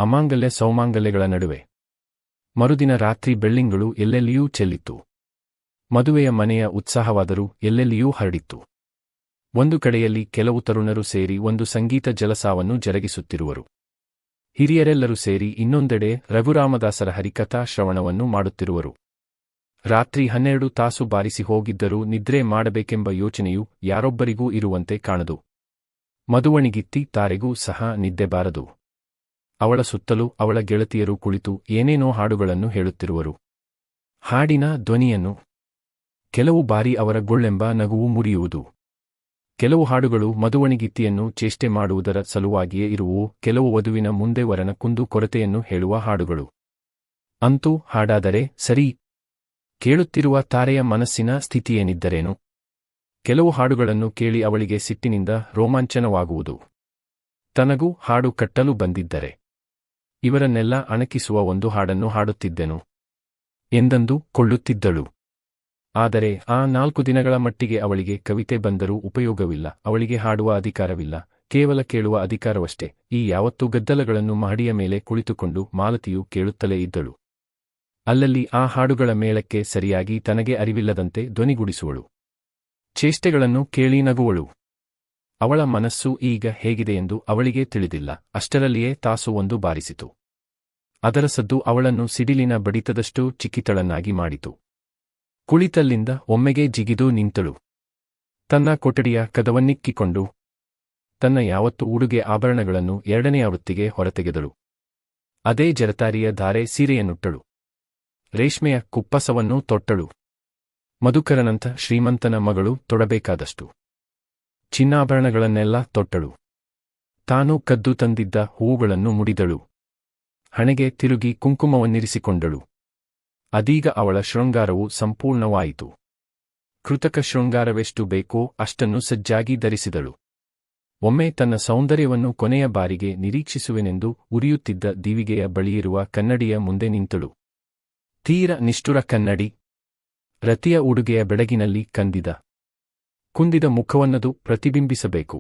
ಅಮಾಂಗಲ್ಯ ಸೌಮಾಂಗಲ್ಯಗಳ ನಡುವೆ. ಮರುದಿನ ರಾತ್ರಿ ಬೆಳ್ಳಿಂಗಳು ಎಲ್ಲೆಲ್ಲಿಯೂ ಚೆಲ್ಲಿತ್ತು. ಮದುವೆಯ ಮನೆಯ ಉತ್ಸಾಹವಾದರೂ ಎಲ್ಲೆಲ್ಲಿಯೂ ಹರಡಿತ್ತು. ಒಂದು ಕಡೆಯಲ್ಲಿ ಕೆಲವು ತರುಣರು ಸೇರಿ ಒಂದು ಸಂಗೀತ ಜಲಸಾವನ್ನು ಜರುಗಿಸುತ್ತಿರುವರು. ಹಿರಿಯರೆಲ್ಲರೂ ಸೇರಿ ಇನ್ನೊಂದೆಡೆ ರಘುರಾಮದಾಸರ ಹರಿಕಥಾ ಶ್ರವಣವನ್ನು ಮಾಡುತ್ತಿರುವರು. ರಾತ್ರಿ 12 ತಾಸು ಬಾರಿಸಿ ಹೋಗಿದ್ದರೂ ನಿದ್ರೆ ಮಾಡಬೇಕೆಂಬ ಯೋಚನೆಯು ಯಾರೊಬ್ಬರಿಗೂ ಇರುವಂತೆ ಕಾಣದು. ಮದುವಣಿಗಿತ್ತಿ ತಾರೆಗೂ ಸಹ ನಿದ್ದೆ ಬಾರದು. ಅವಳ ಸುತ್ತಲೂ ಅವಳ ಗೆಳತಿಯರು ಕುಳಿತು ಏನೇನೋ ಹಾಡುಗಳನ್ನು ಹೇಳುತ್ತಿರುವರು. ಹಾಡಿನ ಧ್ವನಿಯನ್ನು ಕೆಲವು ಬಾರಿ ಅವರ ಗೊಳ್ಳೆಂಬ ನಗುವು ಮುರಿಯುವುದು. ಕೆಲವು ಹಾಡುಗಳು ಮದುವಣಿಗಿತ್ತಿಯನ್ನು ಚೇಷ್ಟೆ ಮಾಡುವುದರ ಸಲುವಾಗಿಯೇ ಇರುವವು. ಕೆಲವು ವಧುವಿನ ಮುಂದೆ ವರನ ಕುಂದು ಕೊರತೆಯನ್ನು ಹೇಳುವ ಹಾಡುಗಳು. ಅಂತೂ ಹಾಡಾದರೆ ಸರಿ, ಕೇಳುತ್ತಿರುವ ತಾರೆಯ ಮನಸ್ಸಿನ ಸ್ಥಿತಿಯೇನಿದ್ದರೇನು? ಕೆಲವು ಹಾಡುಗಳನ್ನು ಕೇಳಿ ಅವಳಿಗೆ ಸಿಟ್ಟಿನಿಂದ ರೋಮಾಂಚನವಾಗುವುದು. ತನಗೂ ಹಾಡು ಕಟ್ಟಲು ಬಂದಿದ್ದರೆ ಇವರನ್ನೆಲ್ಲ ಅಣಕಿಸುವ ಒಂದು ಹಾಡನ್ನು ಹಾಡುತ್ತಿದ್ದೆನು ಎಂದಂದು ಕೊಳ್ಳುತ್ತಿದ್ದಳು. ಆದರೆ ಆ 4 ದಿನಗಳ ಮಟ್ಟಿಗೆ ಅವಳಿಗೆ ಕವಿತೆ ಬಂದರೂ ಉಪಯೋಗವಿಲ್ಲ. ಅವಳಿಗೆ ಹಾಡುವ ಅಧಿಕಾರವಿಲ್ಲ, ಕೇವಲ ಕೇಳುವ ಅಧಿಕಾರವಷ್ಟೇ. ಈ ಯಾವತ್ತೂ ಗದ್ದಲಗಳನ್ನು ಮಹಡಿಯ ಮೇಲೆ ಕುಳಿತುಕೊಂಡು ಮಾಲತಿಯು ಕೇಳುತ್ತಲೇ ಇದ್ದಳು. ಅಲ್ಲಲ್ಲಿ ಆ ಹಾಡುಗಳ ಮೇಳಕ್ಕೆ ಸರಿಯಾಗಿ ತನಗೆ ಅರಿವಿಲ್ಲದಂತೆ ಧ್ವನಿಗೂಡಿಸುವಳು. ಚೇಷ್ಟೆಗಳನ್ನು ಕೇಳಿ ನಗುವಳು. ಅವಳ ಮನಸ್ಸು ಈಗ ಹೇಗಿದೆಯೆಂದು ಅವಳಿಗೇ ತಿಳಿದಿಲ್ಲ. ಅಷ್ಟರಲ್ಲಿಯೇ ತಾಸು ಒಂದು ಬಾರಿಸಿತು. ಅದರ ಸದ್ದು ಅವಳನ್ನು ಸಿಡಿಲಿನ ಬಡಿತದಷ್ಟು ಚಿಕ್ಕಿತಳನ್ನಾಗಿ ಮಾಡಿತು. ಕುಳಿತಲ್ಲಿಂದ ಒಮ್ಮೆಗೆ ಜಿಗಿದು ನಿಂತಳು. ತನ್ನ ಕೊಠಡಿಯ ಕದವನ್ನಿಕ್ಕಿಕೊಂಡು ತನ್ನ ಯಾವತ್ತು ಉಡುಗೆ ಆಭರಣಗಳನ್ನು 2ನೇ ಆವೃತ್ತಿಗೆ ಹೊರತೆಗೆದಳು. ಅದೇ ಜರತಾರಿಯ ಧಾರೆ ಸೀರೆಯನ್ನುಟ್ಟಳು. ರೇಷ್ಮೆಯ ಕುಪ್ಪಸವನ್ನು ತೊಟ್ಟಳು. ಮಧುಕರನಂಥ ಶ್ರೀಮಂತನ ಮಗಳು ತೊಡಬೇಕಾದಷ್ಟು ಚಿನ್ನಾಭರಣಗಳನ್ನೆಲ್ಲ ತೊಟ್ಟಳು. ತಾನು ಕದ್ದು ತಂದಿದ್ದ ಹೂವುಗಳನ್ನು ಮುಡಿದಳು. ಹಣೆಗೆ ತಿರುಗಿ ಕುಂಕುಮವನ್ನಿರಿಸಿಕೊಂಡಳು. ಅದೀಗ ಅವಳ ಶೃಂಗಾರವು ಸಂಪೂರ್ಣವಾಯಿತು. ಕೃತಕ ಶೃಂಗಾರವೆಷ್ಟು ಬೇಕೋ ಅಷ್ಟನ್ನು ಸಜ್ಜಾಗಿ ಧರಿಸಿದಳು. ಒಮ್ಮೆ ತನ್ನ ಸೌಂದರ್ಯವನ್ನು ಕೊನೆಯ ಬಾರಿಗೆ ನಿರೀಕ್ಷಿಸುವೆನೆಂದು ಉರಿಯುತ್ತಿದ್ದ ದೀವಿಗೆಯ ಬಳಿಯಿರುವ ಕನ್ನಡಿಯ ಮುಂದೆ ನಿಂತಳು. ತೀರ ನಿಷ್ಠುರ ಕನ್ನಡಿ. ರತಿಯ ಉಡುಗೆಯ ಬೆಳಗಿನಲ್ಲಿ ಕುಂದಿದ ಮುಖವನ್ನದು ಪ್ರತಿಬಿಂಬಿಸಬೇಕು.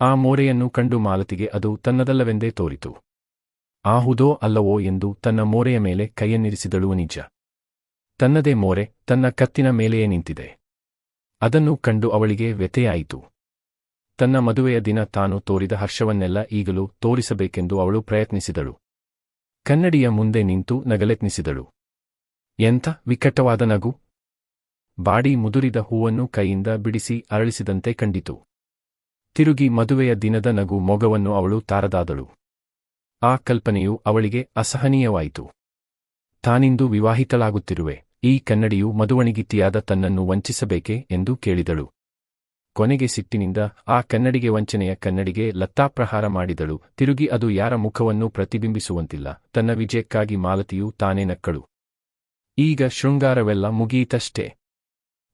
ಆ ಮೋರೆಯನ್ನು ಕಂಡು ಮಾಲತಿಗೆ ಅದು ತನ್ನದಲ್ಲವೆಂದೇ ತೋರಿತು. ಆಹುದೋ ಅಲ್ಲವೋ ಎಂದು ತನ್ನ ಮೋರೆಯ ಮೇಲೆ ಕೈಯನ್ನಿರಿಸಿದಳು. ನಿಜ, ತನ್ನದೇ ಮೋರೆ ತನ್ನ ಕತ್ತಿನ ಮೇಲೆಯೇ ನಿಂತಿದೆ. ಅದನ್ನು ಕಂಡು ಅವಳಿಗೆ ವ್ಯಥೆಯಾಯಿತು. ತನ್ನ ಮದುವೆಯ ದಿನ ತಾನು ತೋರಿದ ಹರ್ಷವನ್ನೆಲ್ಲ ಈಗಲೂ ತೋರಿಸಬೇಕೆಂದು ಅವಳು ಪ್ರಯತ್ನಿಸಿದಳು. ಕನ್ನಡಿಯ ಮುಂದೆ ನಿಂತು ನಗಲೆತ್ನಿಸಿದಳು. ಎಂಥ ವಿಕಟವಾದ ನಗು! ಬಾಡಿ ಮುದುರಿದ ಹೂವನ್ನು ಕೈಯಿಂದ ಬಿಡಿಸಿ ಅರಳಿಸಿದಂತೆ ಕಂಡಿತು. ತಿರುಗಿ ಮದುವೆಯ ದಿನದ ನಗು ಮೊಗವನ್ನು ಅವಳು ತಾರದಾದಳು. ಆ ಕಲ್ಪನೆಯು ಅವಳಿಗೆ ಅಸಹನೀಯವಾಯಿತು. ತಾನಿಂದು ವಿವಾಹಿತಳಾಗುತ್ತಿರುವೆ. ಈ ಕನ್ನಡಿಯು ಮದುವಣಿಗಿತ್ತಿಯಾದ ತನ್ನನ್ನು ವಂಚಿಸಬೇಕೆ ಎಂದು ಕೇಳಿದಳು. ಕೊನೆಗೆ ಸಿಟ್ಟಿನಿಂದ ಆ ಕನ್ನಡಿಗೆ ವಂಚನೆಯ ಕನ್ನಡಿಗೆ ಲತ್ತಾಪ್ರಹಾರ ಮಾಡಿದಳು. ತಿರುಗಿ ಅದು ಯಾರ ಮುಖವನ್ನೂ ಪ್ರತಿಬಿಂಬಿಸುವಂತಿಲ್ಲ. ತನ್ನ ವಿಜಯಕ್ಕಾಗಿ ಮಾಲತಿಯು ತಾನೇ ನಕ್ಕಳು. ಈಗ ಶೃಂಗಾರವೆಲ್ಲ ಮುಗಿಯಿತಷ್ಟೇ.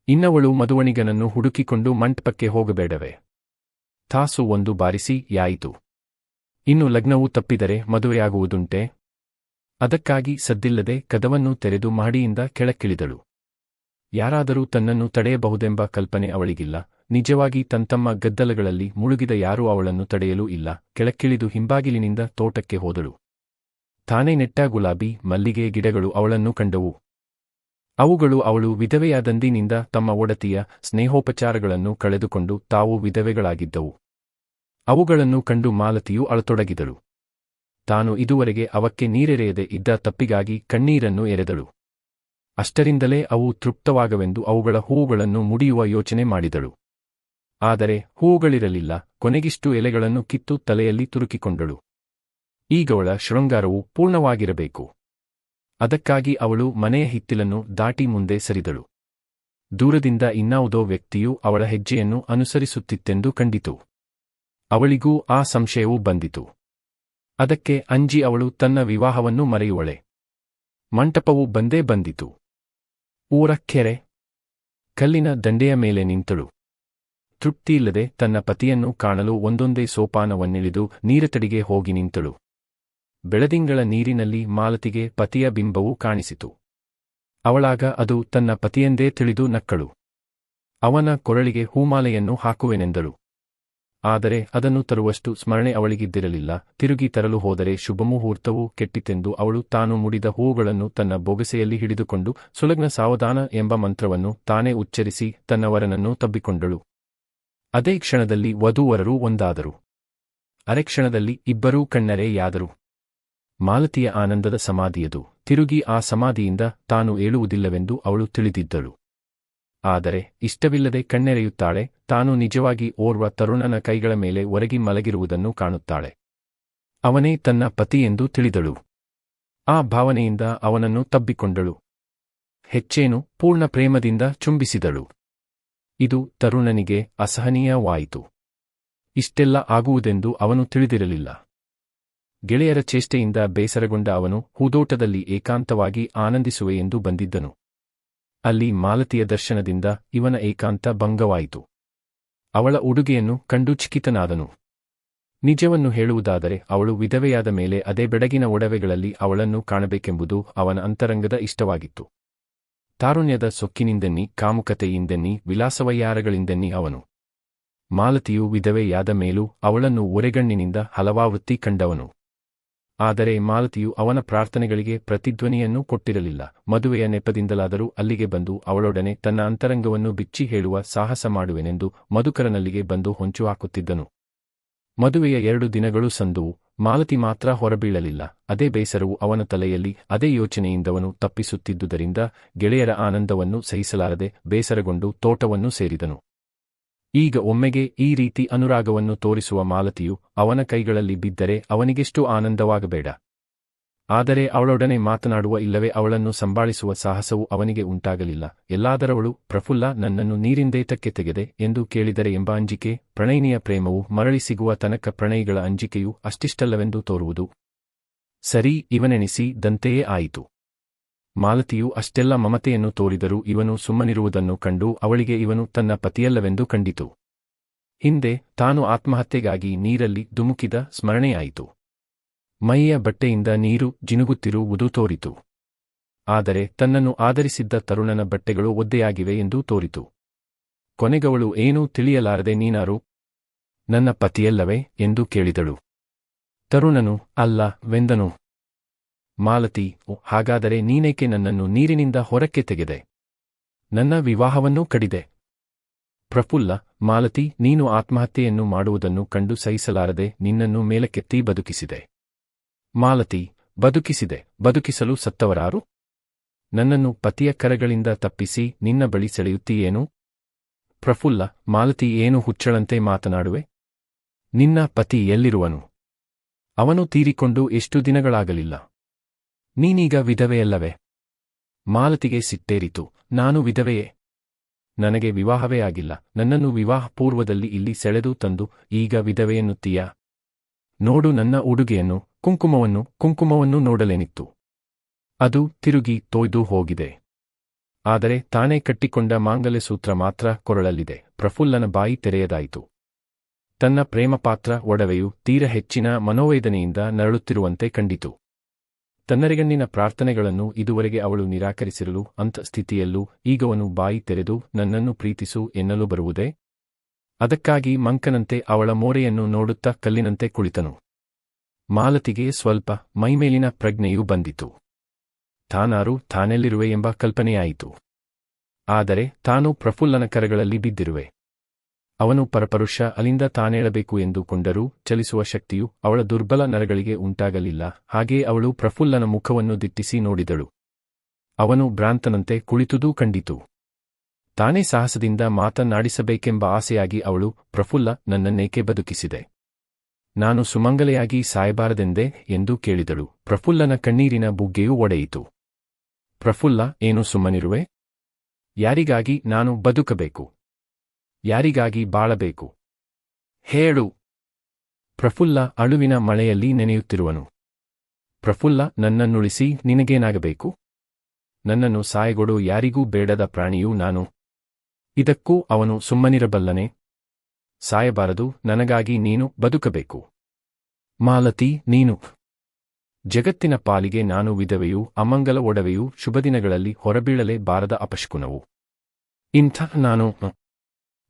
ಇನ್ನವಳು ಮದುವಣಿಗನನ್ನು ಹುಡುಕಿಕೊಂಡು ಮಂಟಪಕ್ಕೆ ಹೋಗಬೇಡವೇ? ತಾಸು ಒಂದು ಬಾರಿಸಿ ಯಾಯಿತು. ಇನ್ನು ಲಗ್ನವು ತಪ್ಪಿದರೆ ಮದುವೆಯಾಗುವುದುಂಟೆ? ಅದಕ್ಕಾಗಿ ಸದ್ದಿಲ್ಲದೆ ಕದವನ್ನು ತೆರೆದು ಮಹಡಿಯಿಂದ ಕೆಳಕ್ಕಿಳಿದಳು. ಯಾರಾದರೂ ತನ್ನನ್ನು ತಡೆಯಬಹುದೆಂಬ ಕಲ್ಪನೆ ಅವಳಿಗಿಲ್ಲ. ನಿಜವಾಗಿ ತಮ್ಮ ಗದ್ದಲಗಳಲ್ಲಿ ಮುಳುಗಿದ ಯಾರೂ ಅವಳನ್ನು ತಡೆಯಲೂ ಇಲ್ಲ. ಕೆಳಕ್ಕಿಳಿದು ಹಿಂಬಾಗಿಲಿನಿಂದ ತೋಟಕ್ಕೆ ಹೋದಳು. ತಾನೇ ನೆಟ್ಟ ಗುಲಾಬಿ, ಮಲ್ಲಿಗೆ ಗಿಡಗಳು ಅವಳನ್ನು ಕಂಡವು. ಅವುಗಳು ಅವಳು ವಿಧವೆಯಾದಂದಿನಿಂದ ತಮ್ಮ ಒಡತಿಯ ಸ್ನೇಹೋಪಚಾರಗಳನ್ನು ಕಳೆದುಕೊಂಡು ತಾವು ವಿಧವೆಗಳಾಗಿದ್ದವು. ಅವುಗಳನ್ನು ಕಂಡು ಮಾಲತಿಯು ಅಳತೊಡಗಿದಳು. ತಾನು ಇದುವರೆಗೆ ಅವಕ್ಕೆ ನೀರೆರೆಯದೆ ಇದ್ದ ತಪ್ಪಿಗಾಗಿ ಕಣ್ಣೀರನ್ನು ಎರೆದಳು. ಅಷ್ಟರಿಂದಲೇ ಅವು ತೃಪ್ತವಾಗವೆಂದು ಅವುಗಳ ಹೂವುಗಳನ್ನು ಮುಡಿಯುವ ಯೋಚನೆ ಮಾಡಿದಳು. ಆದರೆ ಹೂವುಗಳಿರಲಿಲ್ಲ. ಕೊನೆಗಿಷ್ಟು ಎಲೆಗಳನ್ನು ಕಿತ್ತು ತಲೆಯಲ್ಲಿ ತುರುಕಿಕೊಂಡಳು. ಈಗವಳ ಶೃಂಗಾರವು ಪೂರ್ಣವಾಗಿರಬೇಕು. ಅದಕ್ಕಾಗಿ ಅವಳು ಮನೆಯ ಹಿತ್ತಿಲನ್ನು ದಾಟಿ ಮುಂದೆ ಸರಿದಳು. ದೂರದಿಂದ ಇನ್ನಾವುದೋ ವ್ಯಕ್ತಿಯು ಅವಳ ಹೆಜ್ಜೆಯನ್ನು ಅನುಸರಿಸುತ್ತಿತ್ತೆಂದು ಕಂಡಿತು. ಅವಳಿಗೂ ಆ ಸಂಶಯವೂ ಬಂದಿತು. ಅದಕ್ಕೆ ಅಂಜಿ ಅವಳು ತನ್ನ ವಿವಾಹವನ್ನು ಮರೆಯುವಳೆ. ಮಂಟಪವು ಬಂದೇ ಬಂದಿತು. ಊರ ಕೆರೆ ಕಲ್ಲಿನ ದಂಡೆಯ ಮೇಲೆ ನಿಂತಳು. ತೃಪ್ತಿಯಿಲ್ಲದೆ ತನ್ನ ಪತಿಯನ್ನು ಕಾಣಲು ಒಂದೊಂದೇ ಸೋಪಾನವನ್ನಿಳಿದು ನೀರತಡಿಗೆ ಹೋಗಿ ನಿಂತಳು. ಬೆಳದಿಂಗಳ ನೀರಿನಲ್ಲಿ ಮಾಲತಿಗೆ ಪತಿಯ ಬಿಂಬವು ಕಾಣಿಸಿತು. ಅವಳಾಗ ಅದು ತನ್ನ ಪತಿಯೆಂದೇ ತಿಳಿದು ನಕ್ಕಳು. ಅವನ ಕೊರಳಿಗೆ ಹೂಮಾಲೆಯನ್ನು ಹಾಕುವೆನೆಂದಳು. ಆದರೆ ಅದನ್ನು ತರುವಷ್ಟು ಸ್ಮರಣೆ ಅವಳಿಗಿದ್ದಿರಲಿಲ್ಲ. ತಿರುಗಿ ತರಲು ಹೋದರೆ ಶುಭಮುಹೂರ್ತವೂ ಕೆಟ್ಟಿತೆಂದು ಅವಳು ತಾನು ಮುಡಿದ ಹೂವುಗಳನ್ನು ತನ್ನ ಬೊಗಸೆಯಲ್ಲಿ ಹಿಡಿದುಕೊಂಡು ಸುಲಗ್ನ ಸಾವಧಾನ ಎಂಬ ಮಂತ್ರವನ್ನು ತಾನೇ ಉಚ್ಚರಿಸಿ ತನ್ನ ವರನನ್ನು ತಬ್ಬಿಕೊಂಡಳು. ಅದೇ ಕ್ಷಣದಲ್ಲಿ ವಧೂವರರು ಒಂದಾದರು. ಅರೆಕ್ಷಣದಲ್ಲಿ ಇಬ್ಬರೂ ಕಣ್ಣರೆಯಾದರು. ಮಾಲತಿಯ ಆನಂದದ ಸಮಾಧಿಯದು. ತಿರುಗಿ ಆ ಸಮಾಧಿಯಿಂದ ತಾನು ಏಳುವುದಿಲ್ಲವೆಂದು ಅವಳು ತಿಳಿದಿದ್ದಳು. ಆದರೆ ಇಷ್ಟವಿಲ್ಲದೆ ಕಣ್ಣೆರೆಯುತ್ತಾಳೆ. ತಾನು ನಿಜವಾಗಿ ಓರ್ವ ತರುಣನ ಕೈಗಳ ಮೇಲೆ ಒರಗಿ ಮಲಗಿರುವುದನ್ನು ಕಾಣುತ್ತಾಳೆ. ಅವನೇ ತನ್ನ ಪತಿಯೆಂದು ತಿಳಿದಳು. ಆ ಭಾವನೆಯಿಂದ ಅವನನ್ನು ತಬ್ಬಿಕೊಂಡಳು. ಹೆಚ್ಚೇನು, ಪೂರ್ಣ ಪ್ರೇಮದಿಂದ ಚುಂಬಿಸಿದಳು. ಇದು ತರುಣನಿಗೆ ಅಸಹನೀಯವಾಯಿತು. ಇಷ್ಟೆಲ್ಲ ಆಗುವುದೆಂದು ಅವನು ತಿಳಿದಿರಲಿಲ್ಲ. ಗೆಳೆಯರ ಚೇಷ್ಟೆಯಿಂದ ಬೇಸರಗೊಂಡ ಅವನು ಹೂದೋಟದಲ್ಲಿ ಏಕಾಂತವಾಗಿ ಆನಂದಿಸುವೆ ಎಂದು ಬಂದಿದ್ದನು. ಅಲ್ಲಿ ಮಾಲತಿಯ ದರ್ಶನದಿಂದ ಇವನ ಏಕಾಂತ ಭಂಗವಾಯಿತು. ಅವಳ ಉಡುಗೆಯನ್ನು ಕಂಡು ಚಕಿತನಾದನು. ನಿಜವನ್ನು ಹೇಳುವುದಾದರೆ ಅವಳು ವಿಧವೆಯಾದ ಮೇಲೆ ಅದೇ ಬೆಡಗಿನ ಒಡವೆಗಳಲ್ಲಿ ಅವಳನ್ನು ಕಾಣಬೇಕೆಂಬುದು ಅವನ ಅಂತರಂಗದ ಇಷ್ಟವಾಗಿತ್ತು. ತಾರುಣ್ಯದ ಸೊಕ್ಕಿನಿಂದೆನ್ನಿ, ಕಾಮುಕತೆಯಿಂದೆನ್ನಿ, ವಿಲಾಸವಯ್ಯಾರಗಳಿಂದೆನ್ನಿ ಅವನು. ಮಾಲತಿಯು ವಿಧವೆಯಾದ ಮೇಲೂ ಅವಳನ್ನು ಒರೆಗಣ್ಣಿನಿಂದ ಹಲವಾವೃತ್ತಿ ಕಂಡವನು. ಆದರೆ ಮಾಲತಿಯು ಅವನ ಪ್ರಾರ್ಥನೆಗಳಿಗೆ ಪ್ರತಿಧ್ವನಿಯನ್ನೂ ಕೊಟ್ಟಿರಲಿಲ್ಲ. ಮದುವೆಯ ನೆಪದಿಂದಲಾದರೂ ಅಲ್ಲಿಗೆ ಬಂದು ಅವಳೊಡನೆ ತನ್ನ ಅಂತರಂಗವನ್ನು ಬಿಚ್ಚಿ ಹೇಳುವ ಸಾಹಸ ಮಾಡುವೆನೆಂದು ಮಧುಕರನಲ್ಲಿಗೆ ಬಂದು ಹೊಂಚು ಹಾಕುತ್ತಿದ್ದನು. ಮದುವೆಯ 2 ದಿನಗಳು ಸಂದುವು. ಮಾಲತಿ ಮಾತ್ರ ಹೊರಬೀಳಲಿಲ್ಲ. ಅದೇ ಬೇಸರವು ಅವನ ತಲೆಯಲ್ಲಿ. ಅದೇ ಯೋಚನೆಯಿಂದವನು ತಪ್ಪಿಸುತ್ತಿದ್ದುದರಿಂದ ಗೆಳೆಯರ ಆನಂದವನ್ನು ಸಹಿಸಲಾರದೆ ಬೇಸರಗೊಂಡು ತೋಟವನ್ನು ಸೇರಿದನು. ಈಗ ಒಮ್ಮೆಗೆ ಈ ರೀತಿ ಅನುರಾಗವನ್ನು ತೋರಿಸುವ ಮಾಲತಿಯು ಅವನ ಕೈಗಳಲ್ಲಿ ಬಿದ್ದರೆ ಅವನಿಗೆಷ್ಟು ಆನಂದವಾಗಬೇಡ. ಆದರೆ ಅವಳೊಡನೆ ಮಾತನಾಡುವ ಇಲ್ಲವೇ ಅವಳನ್ನು ಸಂಭಾಳಿಸುವ ಸಾಹಸವು ಅವನಿಗೆ ಉಂಟಾಗಲಿಲ್ಲ. ಎಲ್ಲಾದರವಳು ಪ್ರಫುಲ್ಲ ನನ್ನನ್ನು ನೀರಿಂದೇತಕ್ಕೆ ತೆಗೆದೆ ಎಂದು ಕೇಳಿದರೆ ಎಂಬ ಅಂಜಿಕೆ. ಪ್ರಣಯಿನಿಯ ಪ್ರೇಮವು ಮರಳಿ ಸಿಗುವ ತನಕ ಪ್ರಣಯಿಗಳ ಅಂಜಿಕೆಯು ಅಷ್ಟಿಷ್ಟಲ್ಲವೆಂದು ತೋರುವುದು. ಸರಿ, ಇವನೆಣಿಸಿ ದಂತೆಯೇ ಆಯಿತು. ಮಾಲತಿಯು ಅಷ್ಟೆಲ್ಲ ಮಮತೆಯನ್ನು ತೋರಿದರೂ ಇವನು ಸುಮ್ಮನಿರುವುದನ್ನು ಕಂಡು ಅವಳಿಗೆ ಇವನು ತನ್ನ ಪತಿಯಲ್ಲವೆಂದು ಕಂಡಿತು. ಹಿಂದೆ ತಾನು ಆತ್ಮಹತ್ಯೆಗಾಗಿ ನೀರಲ್ಲಿ ಧುಮುಕಿದ ಸ್ಮರಣೆಯಾಯಿತು. ಮೈಯ ಬಟ್ಟೆಯಿಂದ ನೀರು ಜಿನುಗುತ್ತಿರುವುದು ತೋರಿತು. ಆದರೆ ತನ್ನನ್ನು ಆಧರಿಸಿದ್ದ ತರುಣನ ಬಟ್ಟೆಗಳು ಒದ್ದೆಯಾಗಿವೆ ಎಂದು ತೋರಿತು. ಕೊನೆಗವಳು ಏನೂ ತಿಳಿಯಲಾರದೆ ನೀನಾರು? ನನ್ನ ಪತಿಯಲ್ಲವೇ ಎಂದು ಕೇಳಿದಳು. ತರುಣನು ಅಲ್ಲ ವೆಂದನು. ಮಾಲತಿ, ಹಾಗಾದರೆ ನೀನೇಕೆ ನನ್ನನ್ನು ನೀರಿನಿಂದ ಹೊರಕ್ಕೆ ತೆಗೆದೆ? ನನ್ನ ವಿವಾಹವನ್ನೂ ಕಡಿದೆ. ಪ್ರಫುಲ್ಲ, ಮಾಲತಿ, ನೀನು ಆತ್ಮಹತ್ಯೆಯನ್ನು ಮಾಡುವುದನ್ನು ಕಂಡು ಸಹಿಸಲಾರದೆ ನಿನ್ನನ್ನು ಮೇಲಕ್ಕೆತ್ತಿ ಬದುಕಿಸಿದೆ. ಮಾಲತಿ, ಬದುಕಿಸಿದೆ? ಬದುಕಿಸಲು ಸತ್ತವರಾರು? ನನ್ನನ್ನು ಪತಿಯ ಕರಗಳಿಂದ ತಪ್ಪಿಸಿ ನಿನ್ನ ಬಳಿ ಸೆಳೆಯುತ್ತೀಯೇನು? ಪ್ರಫುಲ್ಲ, ಮಾಲತಿ, ಏನು ಹುಚ್ಚಳಂತೆ ಮಾತನಾಡುವೆ? ನಿನ್ನ ಪತಿ ಎಲ್ಲಿರುವನು? ಅವನು ತೀರಿಕೊಂಡು ಎಷ್ಟು ದಿನಗಳಾಗಲಿಲ್ಲ. ನೀನೀಗ ವಿಧವೆಯಲ್ಲವೇ? ಮಾಲತಿಗೆ ಸಿಟ್ಟೇರಿತು. ನಾನು ವಿಧವೆಯೇ? ನನಗೆ ವಿವಾಹವೇ ಆಗಿಲ್ಲ. ನನ್ನನ್ನು ವಿವಾಹ ಪೂರ್ವದಲ್ಲಿ ಇಲ್ಲಿ ಸೆಳೆದು ತಂದು ಈಗ ವಿಧವೆಯನ್ನುತ್ತೀಯಾ? ನೋಡು ನನ್ನ ಉಡುಗೆಯನ್ನು, ಕುಂಕುಮವನ್ನು ನೋಡಲೇನಿತ್ತು. ಅದು ತಿರುಗಿ ತೊಯ್ದು ಹೋಗಿದೆ. ಆದರೆ ತಾನೇ ಕಟ್ಟಿಕೊಂಡ ಮಾಂಗಲ್ಯ ಸೂತ್ರ ಮಾತ್ರ ಕೊರಳಲ್ಲಿದೆ. ಪ್ರಫುಲ್ಲನ ಬಾಯಿ ತೆರೆಯದಾಯಿತು. ತನ್ನ ಪ್ರೇಮಪಾತ್ರ ಒಡವೆಯು ತೀರ ಹೆಚ್ಚಿನ ಮನೋವೇದನೆಯಿಂದ ನರಳುತ್ತಿರುವಂತೆ ಕಂಡಿತು. ತನ್ನರಿಗಣ್ಣಿನ ಪ್ರಾರ್ಥನೆಗಳನ್ನು ಇದುವರೆಗೆ ಅವಳು ನಿರಾಕರಿಸಿರಲು ಅಂಥ ಸ್ಥಿತಿಯಲ್ಲೂ ಈಗವನು ಬಾಯಿ ತೆರೆದು ನನ್ನನ್ನು ಪ್ರೀತಿಸು ಎನ್ನಲು ಬರುವುದೇ? ಅದಕ್ಕಾಗಿ ಮಂಕನಂತೆ ಅವಳ ಮೋರೆಯನ್ನು ನೋಡುತ್ತಾ ಕಲ್ಲಿನಂತೆ ಕುಳಿತನು. ಮಾಲತಿಗೆ ಸ್ವಲ್ಪ ಮೈಮೇಲಿನ ಪ್ರಜ್ಞೆಯೂ ಬಂದಿತು. ತಾನಾರು, ತಾನೆಲ್ಲಿರುವೆ ಎಂಬ ಕಲ್ಪನೆಯಾಯಿತು. ಆದರೆ ತಾನು ಪ್ರಫುಲ್ಲನ ಕರಗಳಲ್ಲಿ ಬಿದ್ದಿರುವೆ. ಅವನು ಪರಪರುಷ ಅಲ್ಲಿಂದ ತಾನೇಳಬೇಕು ಎಂದುಕೊಂಡರೂ ಚಲಿಸುವ ಶಕ್ತಿಯು ಅವಳ ದುರ್ಬಲ ನರಗಳಿಗೆ ಉಂಟಾಗಲಿಲ್ಲ. ಹಾಗೆಯೇ ಅವಳು ಪ್ರಫುಲ್ಲನ ಮುಖವನ್ನು ದಿಟ್ಟಿಸಿ ನೋಡಿದಳು. ಅವನು ಭ್ರಾಂತನಂತೆ ಕುಳಿತುದೂ ಕಂಡಿತು. ತಾನೇ ಸಾಹಸದಿಂದ ಮಾತನಾಡಿಸಬೇಕೆಂಬ ಆಸೆಯಾಗಿ ಅವಳು, ಪ್ರಫುಲ್ಲ, ನನ್ನನ್ನೇಕೆ ಬದುಕಿಸಿದೆ? ನಾನು ಸುಮಂಗಲೆಯಾಗಿ ಸಾಯಬಾರದೆಂದೇ ಎಂದು ಕೇಳಿದಳು. ಪ್ರಫುಲ್ಲನ ಕಣ್ಣೀರಿನ ಬುಗ್ಗೆಯೂ ಒಡೆಯಿತು. ಪ್ರಫುಲ್ಲ, ಏನು ಸುಮ್ಮನಿರುವೆ? ಯಾರಿಗಾಗಿ ನಾನು ಬದುಕಬೇಕು? ಯಾರಿಗಾಗಿ ಬಾಳಬೇಕು? ಹೇಳು. ಪ್ರಫುಲ್ಲ ಅಳುವಿನ ಮಳೆಯಲ್ಲಿ ನೆನೆಯುತ್ತಿರುವನು. ಪ್ರಫುಲ್ಲ, ನನ್ನನ್ನುಳಿಸಿ ನಿನಗೇನಾಗಬೇಕು? ನನ್ನನ್ನು ಸಾಯಗೊಡು, ಯಾರಿಗೂ ಬೇಡದ ಪ್ರಾಣಿಯೂ ನಾನು. ಇದಕ್ಕೂ ಅವನು ಸುಮ್ಮನಿರಬಲ್ಲನೆ? ಸಾಯಬಾರದು, ನನಗಾಗಿ ನೀನು ಬದುಕಬೇಕು. ಮಾಲತಿ, ನೀನು ಜಗತ್ತಿನ ಪಾಲಿಗೆ ನಾನು ವಿಧವೆಯೂ ಅಮಂಗಲ ಒಡವೆಯೂ ಶುಭದಿನಗಳಲ್ಲಿ ಹೊರಬೀಳಲೇ ಬಾರದ ಅಪಶಕುನವು. ಇಂಥ ನಾನು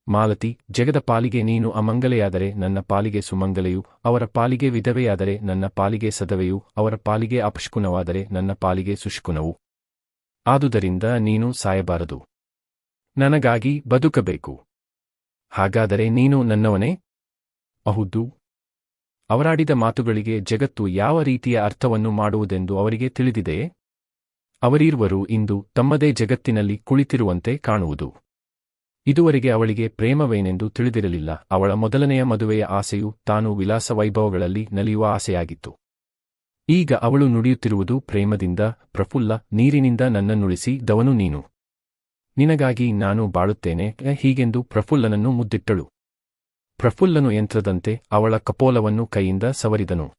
ಮಾಲತಿ, ಜಗದ ಪಾಲಿಗೆ ನೀನು ಅಮಂಗಲೆಯಾದರೆ ನನ್ನ ಪಾಲಿಗೆ ಸುಮಂಗಲೆಯು, ಅವರ ಪಾಲಿಗೆ ವಿಧವೆಯಾದರೆ ನನ್ನ ಪಾಲಿಗೆ ಸದವೆಯು, ಅವರ ಪಾಲಿಗೆ ಅಪಶಕುನವಾದರೆ ನನ್ನ ಪಾಲಿಗೆ ಸುಶಕುನವು. ಆದುದರಿಂದ ನೀನು ಸಾಯಬಾರದು. ನನಗಾಗಿ ಬದುಕಬೇಕು. ಹಾಗಾದರೆ ನೀನು ನನ್ನವನೇ? ಅಹುದು. ಅವರಾಡಿದ ಮಾತುಗಳಿಗೆ ಜಗತ್ತು ಯಾವ ರೀತಿಯ ಅರ್ಥವನ್ನು ಮಾಡುವುದೆಂದು ಅವರಿಗೆ ತಿಳಿದಿದೆಯೇ? ಅವರೀರ್ವರು ಇಂದು ತಮ್ಮದೇ ಜಗತ್ತಿನಲ್ಲಿ ಕುಳಿತಿರುವಂತೆ ಕಾಣುವುದು. ಇದುವರೆಗೆ ಅವಳಿಗೆ ಪ್ರೇಮವೇನೆಂದು ತಿಳಿದಿರಲಿಲ್ಲ. ಅವಳ ಮೊದಲನೆಯ ಮದುವೆಯ ಆಸೆಯು ತಾನು ವಿಲಾಸ ವೈಭವಗಳಲ್ಲಿ ನಲಿಯುವ ಆಸೆಯಾಗಿತ್ತು. ಈಗ ಅವಳು ನುಡಿಯುತ್ತಿರುವುದು ಪ್ರೇಮದಿಂದ. ಪ್ರಫುಲ್ಲ, ನೀರಿನಿಂದ ನನ್ನನ್ನುಳಿಸಿ ದವನು ನೀನು. ನಿನಗಾಗಿ ನಾನು ಬಾಳುತ್ತೇನೆ ಹೀಗೆಂದು ಪ್ರಫುಲ್ಲನನ್ನು ಮುದ್ದಿಟ್ಟಳು. ಪ್ರಫುಲ್ಲನು ಯಂತ್ರದಂತೆ ಅವಳ ಕಪೋಲವನ್ನು ಕೈಯಿಂದ ಸವರಿದನು.